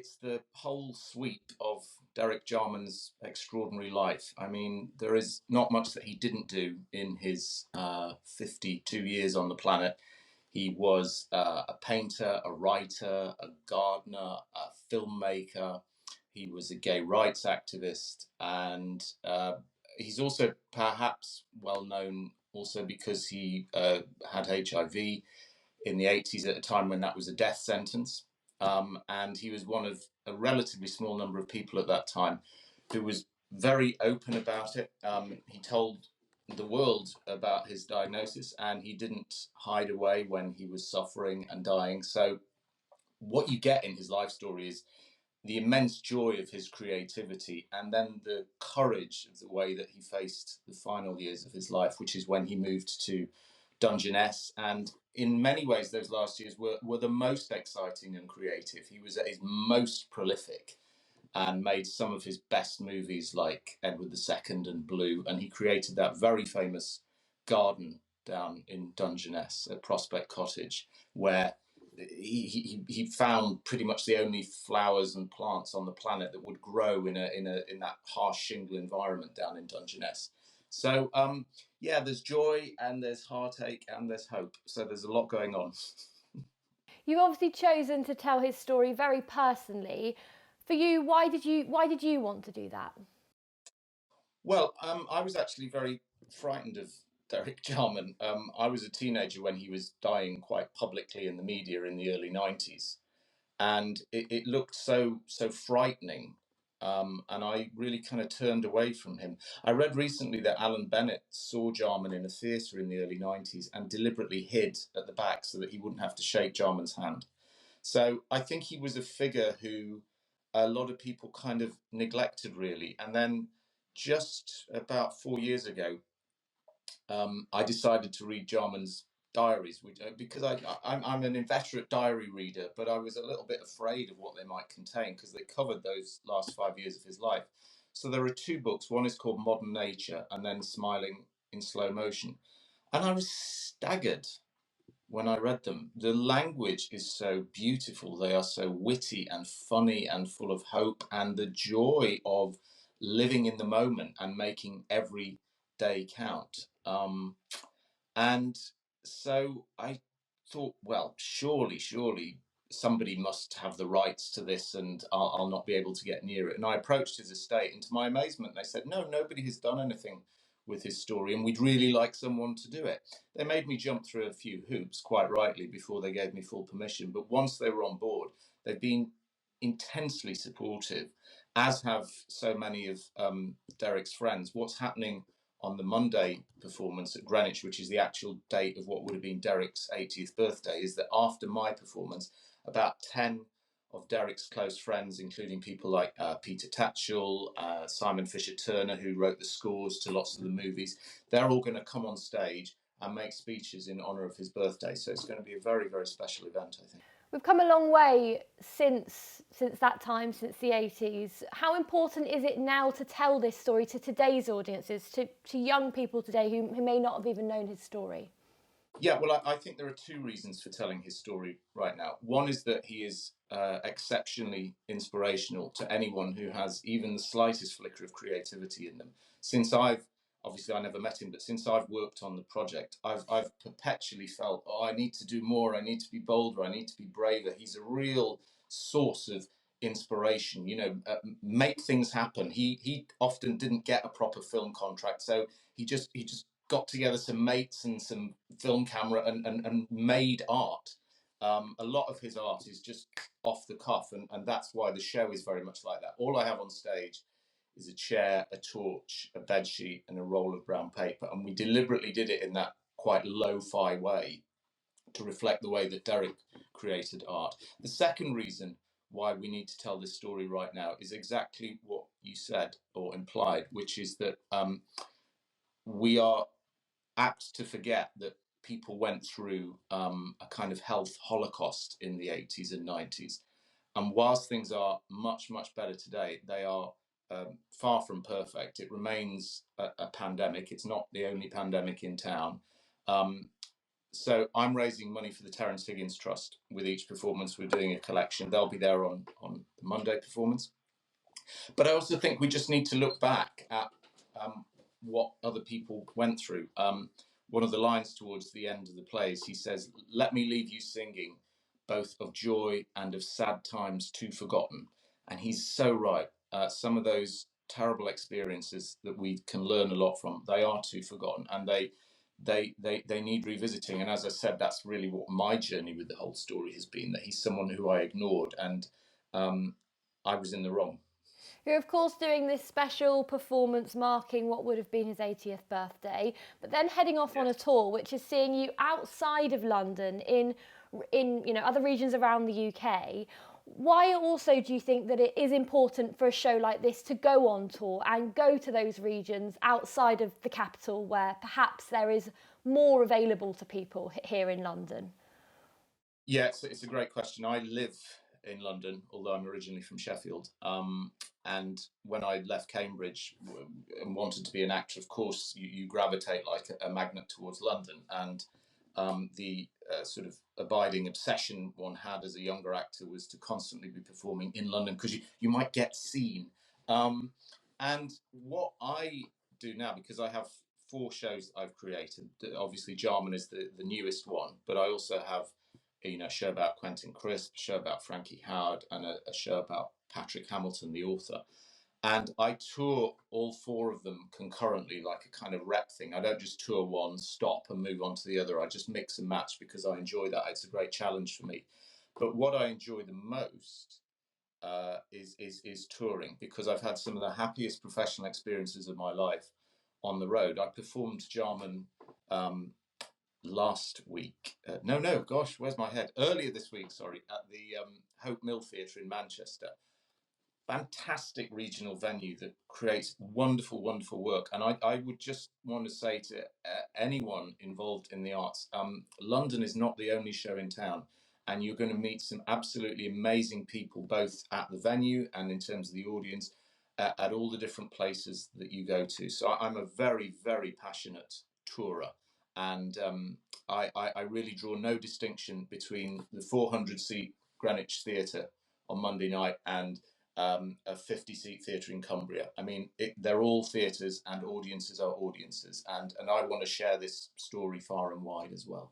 it's the whole sweep of Derek Jarman's extraordinary life. I mean, there is not much that he didn't do in his 52 years on the planet. He was a painter, a writer, a gardener, a filmmaker. He was a gay rights activist, and he's also perhaps well known also because he had HIV in the 80s at a time when that was a death sentence. And he was one of a relatively small number of people at that time who was very open about it. He told the world about his diagnosis, and he didn't hide away when he was suffering and dying. So what you get in his life story is the immense joy of his creativity, and then the courage of the way that he faced the final years of his life, which is when he moved to Dungeness. And in many ways, those last years were the most exciting and creative. He was at his most prolific and made some of his best movies like Edward II and Blue. And he created that very famous garden down in Dungeness at Prospect Cottage, where he found pretty much the only flowers and plants on the planet that would grow in that harsh shingle environment down in Dungeness. So yeah, there's joy and there's heartache and there's hope. So there's a lot going on. You've obviously chosen to tell his story very personally. For you, why did you want to do that? Well, I was actually very frightened of Derek Jarman. I was a teenager when he was dying quite publicly in the media in the early 90s. And it looked so frightening. And I really kind of turned away from him. I read recently that Alan Bennett saw Jarman in a theatre in the early 90s and deliberately hid at the back so that he wouldn't have to shake Jarman's hand. So I think he was a figure who a lot of people kind of neglected, really. And then just about 4 years ago, I decided to read Jarman's diaries, because I'm an inveterate diary reader, but I was a little bit afraid of what they might contain because they covered those last 5 years of his life. So there are two books. One is called Modern Nature, and then Smiling in Slow Motion. And I was staggered when I read them. The language is so beautiful. They are so witty and funny and full of hope, and the joy of living in the moment and making every day count. And so I thought, well, surely somebody must have the rights to this, and I'll not be able to get near it. And I approached his estate, and to my amazement, they said, no, nobody has done anything with his story, and we'd really like someone to do it. They made me jump through a few hoops, quite rightly, before they gave me full permission. But once they were on board, they've been intensely supportive, as have so many of Derek's friends. What's happening on the Monday performance at Greenwich, which is the actual date of what would have been Derek's 80th birthday, is that after my performance, about 10 of Derek's close friends, including people like Peter Tatchell, Simon Fisher Turner, who wrote the scores to lots of the movies, they're all going to come on stage and make speeches in honour of his birthday. So it's going to be a very, very special event, I think. We've come a long way since that time, since the 80s. How important is it now to tell this story to today's audiences, to young people today who may not have even known his story? Yeah, well, I think there are two reasons for telling his story right now. One is that he is exceptionally inspirational to anyone who has even the slightest flicker of creativity in them. Obviously I never met him, but since I've worked on the project, I've perpetually felt, oh, I need to do more, I need to be bolder, I need to be braver. He's a real source of inspiration, make things happen. He often didn't get a proper film contract, so he just got together some mates and some film camera and made art. A lot of his art is just off the cuff, and that's why the show is very much like that. All I have on stage is a chair, a torch, a bed sheet, and a roll of brown paper, and we deliberately did it in that quite lo-fi way to reflect the way that Derek created art. The second reason why we need to tell this story right now is exactly what you said or implied, which is that we are apt to forget that people went through a kind of health holocaust in the 80s and 90s. And whilst things are much, much better today, they are far from perfect. It remains a pandemic. It's not the only pandemic in town. So I'm raising money for the Terence Higgins Trust with each performance. We're doing a collection. They'll be there on the Monday performance. But I also think we just need to look back at what other people went through. One of the lines towards the end of the plays, he says, "Let me leave you singing, both of joy and of sad times too forgotten." And he's so right. Some of those terrible experiences that we can learn a lot from, they are too forgotten, and they need revisiting. And as I said, that's really what my journey with the whole story has been, that he's someone who I ignored, and I was in the wrong. You're, of course, doing this special performance marking what would have been his 80th birthday, but then heading off on a tour, which is seeing you outside of London in other regions around the UK. Why also do you think that it is important for a show like this to go on tour and go to those regions outside of the capital where perhaps there is more available to people here in London? Yeah, it's a great question. I live in London, although I'm originally from Sheffield. And when I left Cambridge and wanted to be an actor, of course, you gravitate like a magnet towards London. And the sort of abiding obsession one had as a younger actor was to constantly be performing in London because you might get seen. And what I do now, because I have 4 shows I've created, obviously Jarman is the newest one, but I also have a show about Quentin Crisp, a show about Frankie Howerd, and a show about Patrick Hamilton, the author. And I tour all 4 of them concurrently, like a kind of rep thing. I don't just tour one, stop, and move on to the other. I just mix and match because I enjoy that. It's a great challenge for me. But what I enjoy the most is touring, because I've had some of the happiest professional experiences of my life on the road. I performed Jarman last week. Where's my head? Earlier this week, sorry, at the Hope Mill Theatre in Manchester. Fantastic regional venue that creates wonderful, wonderful work. And I would just want to say to anyone involved in the arts, London is not the only show in town. And you're going to meet some absolutely amazing people, both at the venue and in terms of the audience, at all the different places that you go to. So I'm a very, very passionate tourer. And I really draw no distinction between the 400-seat Greenwich Theatre on Monday night and a 50-seat theatre in Cumbria. I mean, they're all theatres and audiences are audiences. And I want to share this story far and wide as well.